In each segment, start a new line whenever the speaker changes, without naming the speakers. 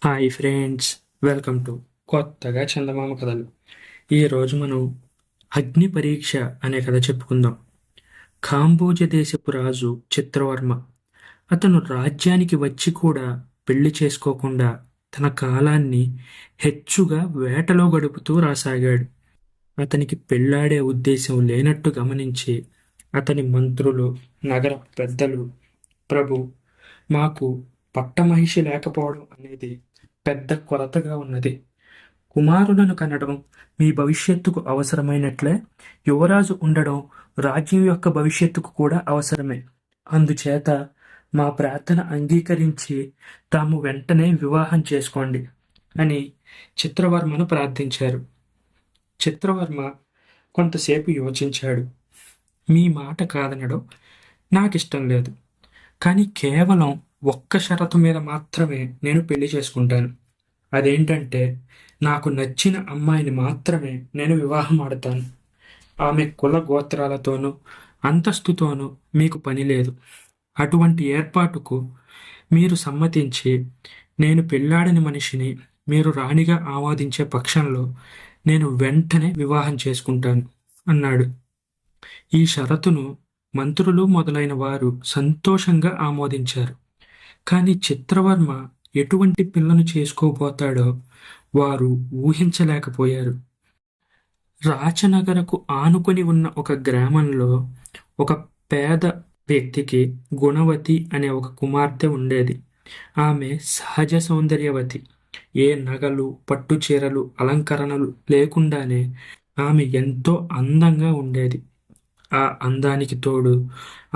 Hi friends, welcome to కొత్తగా చందమామ కథలు. ఈరోజు మనం అగ్ని పరీక్ష అనే కథ చెప్పుకుందాం. కాంబోజ దేశపు రాజు చిత్రవర్మ. అతను రాజ్యానికి వచ్చి కూడా పెళ్లి చేసుకోకుండా తన కాలాన్ని హెచ్చుగా వేటలో గడుపుతూ రాసాగాడు. అతనికి పెళ్లాడే ఉద్దేశం లేనట్టు గమనించి అతని మంత్రులు, నగర పెద్దలు, ప్రభు, మాకు పట్టమహిషి లేకపోవడం అనేది పెద్ద కొరతగా ఉన్నది. కుమారులను కనడం మీ భవిష్యత్తుకు అవసరమైనట్లే యువరాజు ఉండడం రాజ్యం యొక్క భవిష్యత్తుకు కూడా అవసరమే. అందుచేత మా ప్రార్థన అంగీకరించి తాము వెంటనే వివాహం చేసుకోండి అని చిత్రవర్మను ప్రార్థించారు. చిత్రవర్మ కొంతసేపు యోచించాడు. మీ మాట కాదనడం నాకిష్టం లేదు, కానీ కేవలం ఒక్క షరతు మీద మాత్రమే నేను పెళ్లి చేసుకుంటాను. అదేంటంటే, నాకు నచ్చిన అమ్మాయిని మాత్రమే నేను వివాహం ఆడతాను. ఆమె కుల గోత్రాలతోనూ అంతస్తుతోనూ మీకు పని లేదు. అటువంటి ఏర్పాటుకు మీరు సమ్మతించి నేను పెళ్లాడని మనిషిని మీరు రాణిగా ఆమోదించే పక్షంలో నేను వెంటనే వివాహం చేసుకుంటాను అన్నాడు. ఈ షరతును మంత్రులు మొదలైన వారు సంతోషంగా ఆమోదించారు. కానీ చిత్రవర్మ ఎటువంటి పిల్లను చేసుకోబోతాడో వారు ఊహించలేకపోయారు. రాచనగరకు ఆనుకొని ఉన్న ఒక గ్రామంలో ఒక పేద వ్యక్తికి గుణవతి అనే ఒక కుమార్తె ఉండేది. ఆమె సహజ సౌందర్యవతి. ఏ నగలు, పట్టు చీరలు, అలంకరణలు లేకుండానే ఆమె ఎంతో అందంగా ఉండేది. ఆ అందానికి తోడు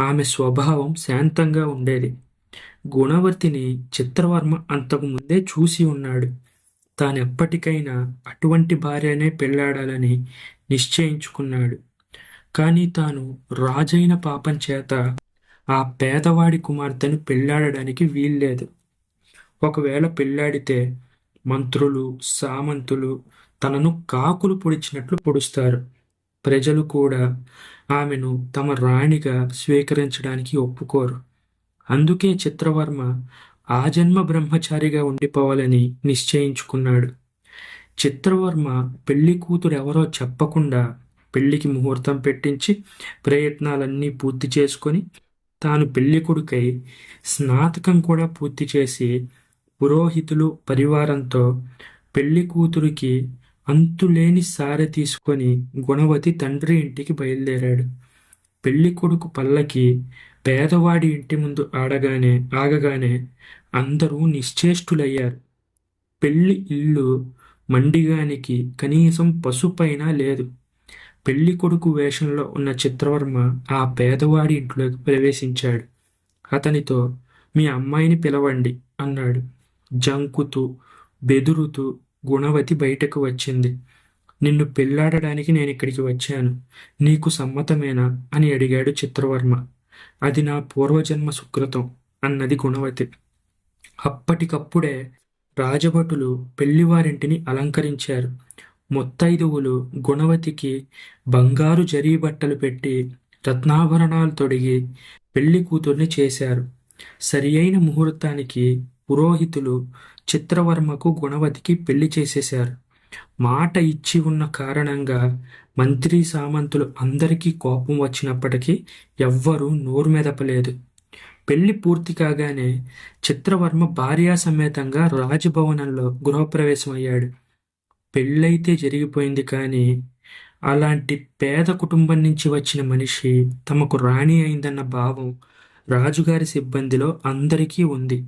ఆమె స్వభావం శాంతంగా ఉండేది. గుణవతిని చిత్రవర్మ అంతకు ముందే చూసి ఉన్నాడు. తానెప్పటికైనా అటువంటి భార్యనే పెళ్లాడాలని నిశ్చయించుకున్నాడు. కానీ తాను రాజైన పాపం చేత ఆ పేదవాడి కుమార్తెను పెళ్లాడడానికి వీల్లేదు. ఒకవేళ పెళ్లాడితే మంత్రులు, సామంతులు తనను కాకులు పొడిచినట్లు పొడుస్తారు. ప్రజలు కూడా ఆమెను తమ రాణిగా స్వీకరించడానికి ఒప్పుకోరు. అందుకే చిత్రవర్మ ఆజన్మ బ్రహ్మచారిగా ఉండిపోవాలని నిశ్చయించుకున్నాడు. చిత్రవర్మ పెళ్లి కూతురెవరో చెప్పకుండా పెళ్లికి ముహూర్తం పెట్టించి ప్రయత్నాలన్నీ పూర్తి చేసుకొని తాను పెళ్లి కొడుకై స్నాతకం కూడా పూర్తి చేసి పురోహితులు పరివారంతో పెళ్లి కూతురికి అంతులేని సారె తీసుకొని గుణవతి తండ్రి ఇంటికి బయలుదేరాడు. పెళ్లి కొడుకు పల్లకి పేదవాడి ఇంటి ముందు ఆగగానే అందరూ నిశ్చేష్టులయ్యారు. పెళ్లి ఇల్లు మండిగానికి కనీసం పసుపైనా లేదు. పెళ్లి కొడుకు వేషంలో ఉన్న చిత్రవర్మ ఆ పేదవాడి ఇంట్లోకి ప్రవేశించాడు. అతనితో మీ అమ్మాయిని పిలవండి అన్నాడు. జంకుతూ బెదురుతూ గుణవతి బయటకు వచ్చింది. నిన్ను పెళ్లాడడానికి నేనిక్కడికి వచ్చాను. నీకు సమ్మతమేనా అని అడిగాడు చిత్రవర్మ. అది నా పూర్వజన్మ సుకృతం అన్నది గుణవతి. అప్పటికప్పుడే రాజభటులు పెళ్లివారింటిని అలంకరించారు. ముత్తైదువులు గుణవతికి బంగారు జరీ బట్టలు పెట్టి రత్నాభరణాలు తొడిగి పెళ్లి కూతుర్ని చేశారు. సరి అయిన ముహూర్తానికి పురోహితులు చిత్రవర్మకు గుణవతికి పెళ్లి చేసేశారు. మాట ఇచ్చి ఉన్న కారణంగా మంత్రి సామంతులు అందరికీ కోపం వచ్చినప్పటికీ ఎవ్వరూ నోరు మెదపలేదు. పెళ్లి పూర్తి కాగానే చిత్రవర్మ భార్యా సమేతంగా రాజభవనంలో గృహప్రవేశం అయ్యాడు. పెళ్ళైతే జరిగిపోయింది, కానీ అలాంటి పేద కుటుంబం నుంచి వచ్చిన మనిషి తమకు రాణి అయిందన్న భావం రాజుగారి సిబ్బందిలో అందరికీ ఉంది.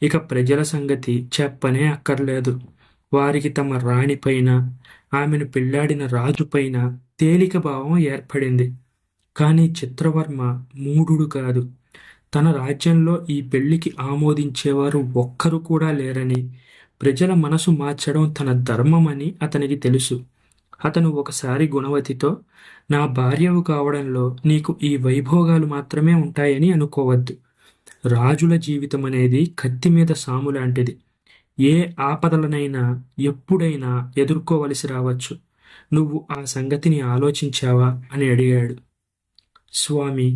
ఇక ప్రజల సంగతి చెప్పనే అక్కర్లేదు. వారికి తమ రాణిపైన, ఆమెను పెళ్లాడిన రాజుపైన తేలిక భావం ఏర్పడింది. కానీ చిత్రవర్మ మూఢుడు కాదు. తన రాజ్యంలో ఈ పెళ్లికి ఆమోదించేవారు ఒక్కరు కూడా లేరని, ప్రజల మనసు మార్చడం తన ధర్మమని అతనికి తెలుసు. అతను ఒకసారి గుణవతితో, నా భార్యవు కావడంలో నీకు ఈ వైభోగాలు మాత్రమే ఉంటాయని అనుకోవద్దు. రాజుల జీవితం అనేది కత్తి మీద సాము లాంటిది. ఏ ఆపదలనైనా ఎప్పుడైనా ఎదుర్కోవలసి రావచ్చు. నువ్వు ఆ సంగతిని ఆలోచించావా అని అడిగాడు. స్వామి,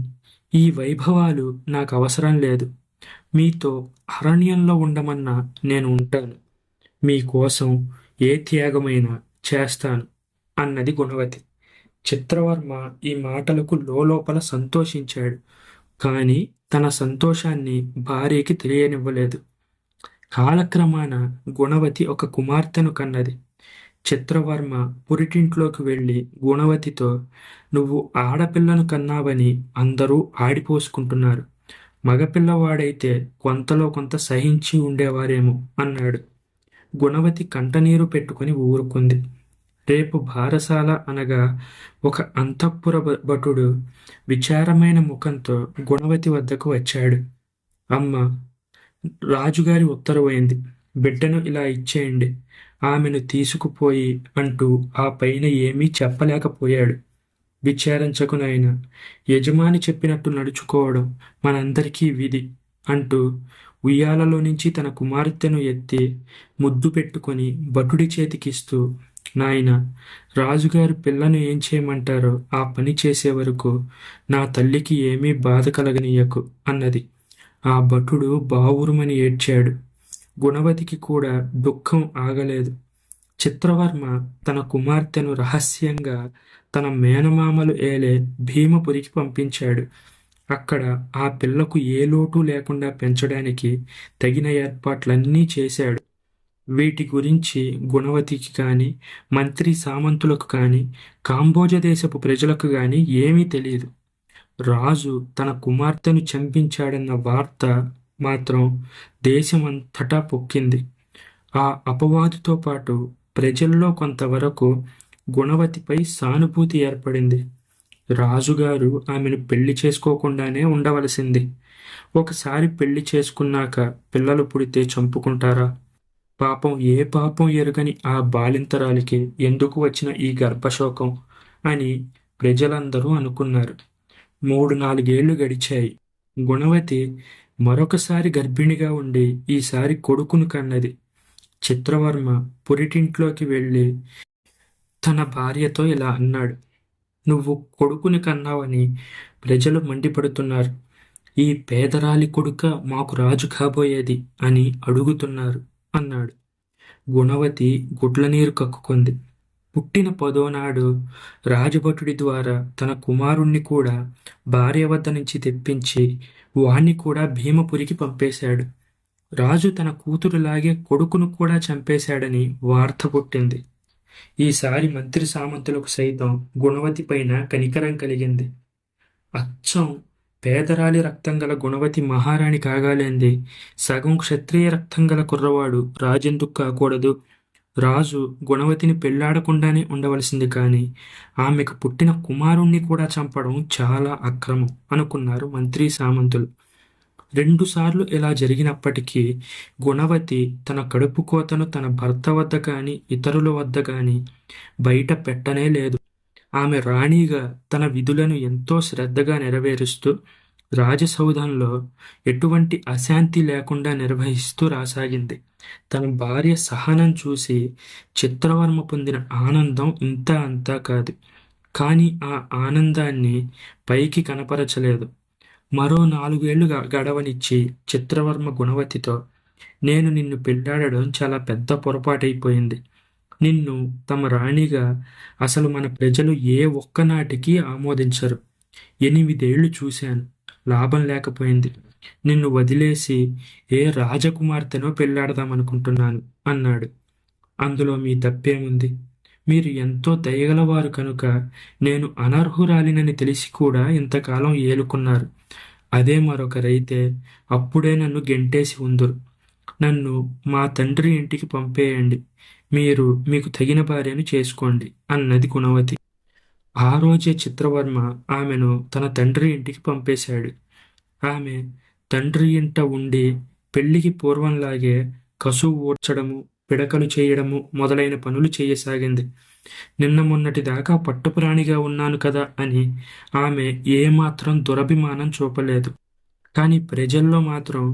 ఈ వైభవాలు నాకు అవసరం లేదు. మీతో అరణ్యంలో ఉండమన్నా నేను ఉంటాను. మీకోసం ఏ త్యాగమైనా చేస్తాను అన్నది గుణవతి. చిత్రవర్మ ఈ మాటలకు లోలోపల సంతోషించాడు. కానీ తన సంతోషాన్ని భార్యకి తెలియనివ్వలేదు. కాలక్రమాన గుణవతి ఒక కుమార్తెను కన్నది. చిత్రవర్మ పురిటింట్లోకి వెళ్ళి గుణవతితో, నువ్వు ఆడపిల్లను కన్నావని అందరూ ఆడిపోసుకుంటున్నారు. మగపిల్లవాడైతే కొంతలో కొంత సహించి ఉండేవారేమో అన్నాడు. గుణవతి కంటనీరు పెట్టుకుని ఊరుకుంది. రేపు బారసాల అనగా ఒక అంతఃపుర భటుడు విచారమైన ముఖంతో గుణవతి వద్దకు వచ్చాడు. అమ్మ, రాజుగారి ఉత్తరవైంది. బిడ్డను ఇలా ఇచ్చేయండి, ఆమెను తీసుకుపోయి అంటూ ఆ పైన ఏమీ చెప్పలేకపోయాడు. విచారించకు నాయనా, యజమాని చెప్పినట్టు నడుచుకోవడం మనందరికీ విధి అంటూ ఉయ్యాలలో నుంచి తన కుమార్తెను ఎత్తి ముద్దు పెట్టుకొని భటుడి చేతికిస్తూ, నాయనా, రాజుగారు పిల్లను ఏం చేయమంటారో ఆ పని చేసే వరకు నా తల్లికి ఏమీ బాధ కలగనీయకు అన్నది. ఆ భటుడు బావురుమని ఏడ్చాడు. గుణవతికి కూడా దుఃఖం ఆగలేదు. చిత్రవర్మ తన కుమార్తెను రహస్యంగా తన మేనమామలు ఏలే భీమపురికి పంపించాడు. అక్కడ ఆ పిల్లకు ఏ లోటు లేకుండా పెంచడానికి తగిన ఏర్పాట్లన్నీ చేశాడు. వీటి గురించి గుణవతికి కానీ, మంత్రి సామంతులకు కానీ, కాంబోజ దేశపు ప్రజలకు కానీ ఏమీ తెలియదు. రాజు తన కుమార్తెను చంపించాడన్న వార్త మాత్రం దేశమంతటా పొక్కింది. ఆ అపవాదుతో పాటు ప్రజల్లో కొంతవరకు గుణవతిపై సానుభూతి ఏర్పడింది. రాజుగారు ఆమెను పెళ్లి చేసుకోకుండానే ఉండవలసింది. ఒకసారి పెళ్లి చేసుకున్నాక పిల్లలు పుడితే చంపుకుంటారా? పాపం, ఏ పాపం ఎరుగని ఆ బాలింతరాలికి ఎందుకు వచ్చిన ఈ గర్భశోకం అని ప్రజలందరూ అనుకున్నారు. 3-4 ఏళ్లు గడిచాయి. గుణవతి మరొకసారి గర్భిణిగా ఉండి ఈసారి కొడుకును కన్నది. చిత్రవర్మ పురిటింట్లోకి వెళ్ళి తన భార్యతో ఇలా అన్నాడు. నువ్వు కొడుకుని కన్నావని ప్రజలు మండిపడుతున్నారు. ఈ పేదరాలి కొడుక మాకు రాజు కాబోయేది అని అడుగుతున్నారు అన్నాడు. గుణవతి గుడ్లనీరు కక్కుకుంది. పుట్టిన 10వ నాడు రాజభటుడి ద్వారా తన కుమారుణ్ణి కూడా భార్య వద్ద నుంచి తెప్పించి వాణ్ణి కూడా భీమపురికి పంపేశాడు. రాజు తన కూతురులాగే కొడుకును కూడా చంపేశాడని వార్త పుట్టింది. ఈసారి మంత్రి సామంతులకు సైతం గుణవతి పైన కనికరం కలిగింది. అచ్చం పేదరాలి రక్తం గల గుణవతి మహారాణి కాగాలేంది సగం క్షత్రియ రక్తం గల కుర్రవాడు రాజెందుకు కాకూడదు? రాజు గుణవతిని పెళ్లాడకుండానే ఉండవలసింది, కానీ ఆమెకు పుట్టిన కుమారుణ్ణి కూడా చంపడం చాలా అక్రమం అనుకున్నారు మంత్రి సామంతులు. 2 సార్లు ఇలా జరిగినప్పటికీ గుణవతి తన కడుపు కోతను తన భర్త వద్ద కానీ ఇతరుల వద్ద కానీ బయట పెట్టనే లేదు. ఆమె రాణిగా తన విధులను ఎంతో శ్రద్ధగా నెరవేరుస్తూ రాజసౌధంలో ఎటువంటి అశాంతి లేకుండా నిర్వహిస్తూ రాసాగింది. తన భార్య సహనం చూసి చిత్రవర్మ పొందిన ఆనందం ఇంత అంతా కాదు. కానీ ఆ ఆనందాన్ని పైకి కనపరచలేదు. మరో 4 ఏళ్లు గడవనిచ్చి చిత్రవర్మ గుణవతితో, నేను నిన్ను పెళ్లాడడం చాలా పెద్ద పొరపాటైపోయింది. నిన్ను తమ రాణిగా అసలు మన ప్రజలు ఏ ఒక్కనాటికి ఆమోదించరు. 8 ఏళ్లు చూశాను, లాభం లేకపోయింది. నిన్ను వదిలేసి ఏ రాజకుమార్తెనో పెళ్లాడదామనుకుంటున్నాను అన్నాడు. అందులో మీ తప్పేముంది? మీరు ఎంతో దయగలవారు కనుక నేను అనర్హురాలినని తెలిసి కూడా ఇంతకాలం ఏలుకున్నారు. అదే మరొకరైతే అప్పుడే నన్ను గెంటేసి ఉందురు. నన్ను మా తండ్రి ఇంటికి పంపేయండి. మీరు మీకు తగిన భార్యను చేసుకోండి అన్నది గుణవతి. ఆ రోజే చిత్రవర్మ ఆమెను తన తండ్రి ఇంటికి పంపేశాడు. ఆమె తండ్రి ఇంట ఉండి పెళ్లికి పూర్వంలాగే కసువు ఊడ్చడము, పిడకలు చేయడము మొదలైన పనులు చేయసాగింది. నిన్న మొన్నటి దాకా పట్టుప్రాణిగా ఉన్నాను కదా అని ఆమె ఏమాత్రం దురభిమానం చూపలేదు. కానీ ప్రజల్లో మాత్రం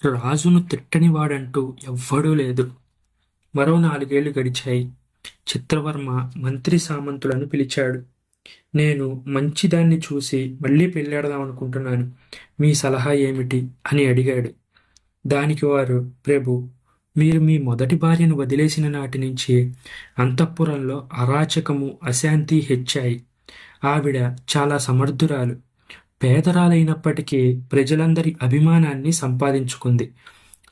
రాజును తిట్టని వాడంటూ ఎవ్వడూ లేదు. మరో 4 ఏళ్లు గడిచాయి. చిత్రవర్మ మంత్రి సామంతులను పిలిచాడు. నేను మంచిదాన్ని చూసి మళ్ళీ పెళ్ళాడదాం అనుకుంటున్నాను. మీ సలహా ఏమిటి అని అడిగాడు. దానికి వారు, ప్రభు, మీరు మీ మొదటి భార్యను వదిలేసిన నాటి నుంచి అంతఃపురంలో అరాచకము, అశాంతి హెచ్చాయి. ఆవిడ చాలా సమర్థురాలు. పేదరాలైనప్పటికీ ప్రజలందరి అభిమానాన్ని సంపాదించుకుంది.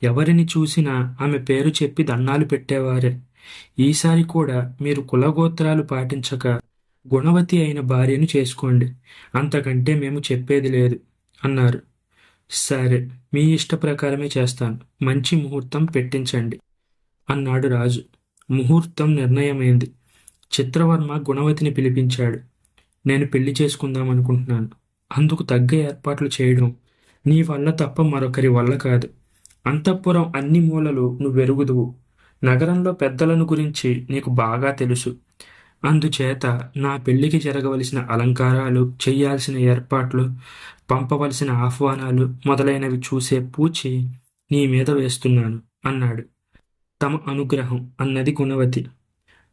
ఎవరిని చూసినా ఆమె పేరు చెప్పి దండాలు పెట్టేవారే. ఈసారి కూడా మీరు కులగోత్రాలు పాటించక గుణవతి అయిన భార్యను చేసుకోండి. అంతకంటే మేము చెప్పేది లేదు అన్నారు. సరే, మీ ఇష్ట ప్రకారమే చేస్తాను. మంచి ముహూర్తం పెట్టించండి అన్నాడు రాజు. ముహూర్తం నిర్ణయమైంది. చిత్రవర్మ గుణవతిని పిలిపించాడు. నేను పెళ్లి చేసుకుందామనుకుంటున్నాను. అందుకు తగ్గ ఏర్పాట్లు చేయడం నీ వల్ల తప్ప మరొకరి వల్ల కాదు. అంతఃపురం అన్ని మూలలు నువ్వెరుగుదువు. నగరంలో పెద్దలను గురించి నీకు బాగా తెలుసు. అందుచేత నా పెళ్లికి జరగవలసిన అలంకారాలు, చెయ్యాల్సిన ఏర్పాట్లు, పంపవలసిన ఆహ్వానాలు మొదలైనవి చూసే పూచి నీ మీద వేస్తున్నాను అన్నాడు. తమ అనుగ్రహం అన్నది గుణవతి.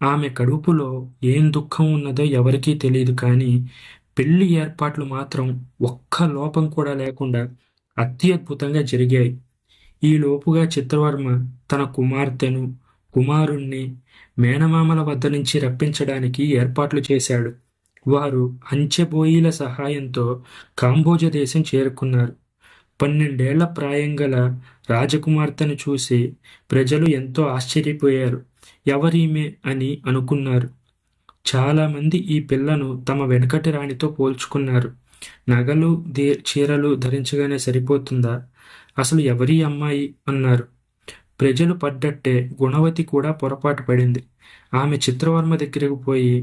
ఆమె కడుపులో ఏం దుఃఖం ఉన్నదో ఎవరికీ తెలియదు, కానీ పెళ్లి ఏర్పాట్లు మాత్రం ఒక్క లోపం కూడా లేకుండా అత్యద్భుతంగా జరిగాయి. ఈలోపుగా చిత్రవర్మ తన కుమార్తెను, కుమారుణ్ణి మేనమామల వద్ద నుంచి రప్పించడానికి ఏర్పాట్లు చేశాడు. వారు అంచెబోయిల సహాయంతో కాంబోజ దేశం చేరుకున్నారు. 12 ఏళ్ల ప్రాయం గల రాజకుమార్తెను చూసి ప్రజలు ఎంతో ఆశ్చర్యపోయారు. ఎవరీమె అని అనుకున్నారు. చాలామంది ఈ పిల్లను తమ వెనకటి రాణితో పోల్చుకున్నారు. నగలు, చీరలు ధరించగానే సరిపోతుందా? అసలు ఎవరి అమ్మాయి అన్నారు. ప్రజలు పడ్డట్టే గుణవతి కూడా పొరపాటు పడింది. ఆమె చిత్రవర్మ దగ్గరకు పోయి,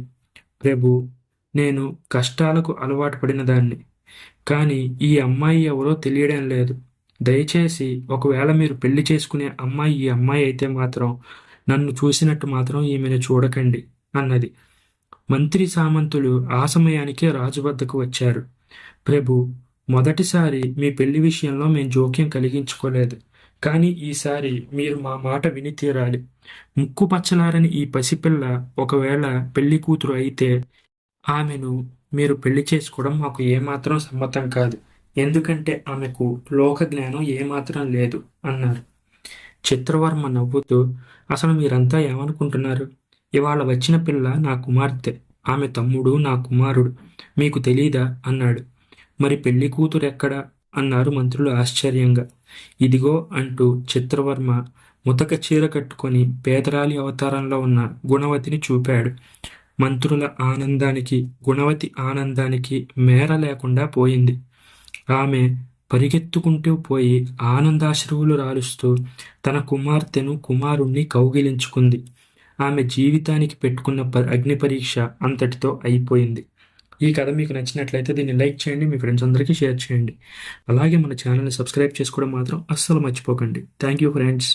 ప్రభు, నేను కష్టాలకు అలవాటు పడిన దాన్ని, కానీ ఈ అమ్మాయి ఎవరో తెలియడం లేదు. దయచేసి ఒకవేళ మీరు పెళ్లి చేసుకునే అమ్మాయి ఈ అమ్మాయి అయితే మాత్రం నన్ను చూసినట్టు మాత్రం ఈమెను చూడకండి అన్నది. మంత్రి సామంతులు ఆ సమయానికే రాజు వద్దకు వచ్చారు. ప్రభు, మొదటిసారి మీ పెళ్లి విషయంలో మేము జోక్యం కలిగించుకోలేదు, కానీ ఈసారి మీరు మా మాట విని తీరాలి. ముక్కు పచ్చలారని ఈ పసిపిల్ల ఒకవేళ పెళ్లి కూతురు అయితే ఆమెను మీరు పెళ్లి చేసుకోవడం మాకు ఏమాత్రం సమ్మతం కాదు. ఎందుకంటే ఆమెకు లోక జ్ఞానం ఏమాత్రం లేదు అన్నారు. చిత్రవర్మ నవ్వుతూ, అసలు మీరంతా ఏమనుకుంటున్నారు? ఇవాళ వచ్చిన పిల్ల నా కుమార్తె, ఆమె తమ్ముడు నా కుమారుడు. మీకు తెలీదా అన్నాడు. మరి పెళ్లి కూతురు ఎక్కడా అన్నారు మంత్రులు ఆశ్చర్యంగా. ఇదిగో అంటూ చిత్రవర్మ ముతక చీర కట్టుకొని పేదరాలి అవతారంలో ఉన్న గుణవతిని చూపాడు. మంత్రుల ఆనందానికి, గుణవతి ఆనందానికి మేర లేకుండా పోయింది. ఆమె పరిగెత్తుకుంటూ పోయి ఆనందాశ్రువులు రాలుస్తూ తన కుమార్తెను, కుమారుణ్ణి కౌగిలించుకుంది. ఆమె జీవితానికి పెట్టుకున్న అగ్ని పరీక్ష అంతటితో అయిపోయింది. ఈ కథ మీకు నచ్చినట్లయితే దీన్ని లైక్ చేయండి, మీ ఫ్రెండ్స్ అందరికీ షేర్ చేయండి. అలాగే మన ఛానల్ని సబ్స్క్రైబ్ చేసుకోవడం మాత్రం అస్సలు మర్చిపోకండి. Thank you friends.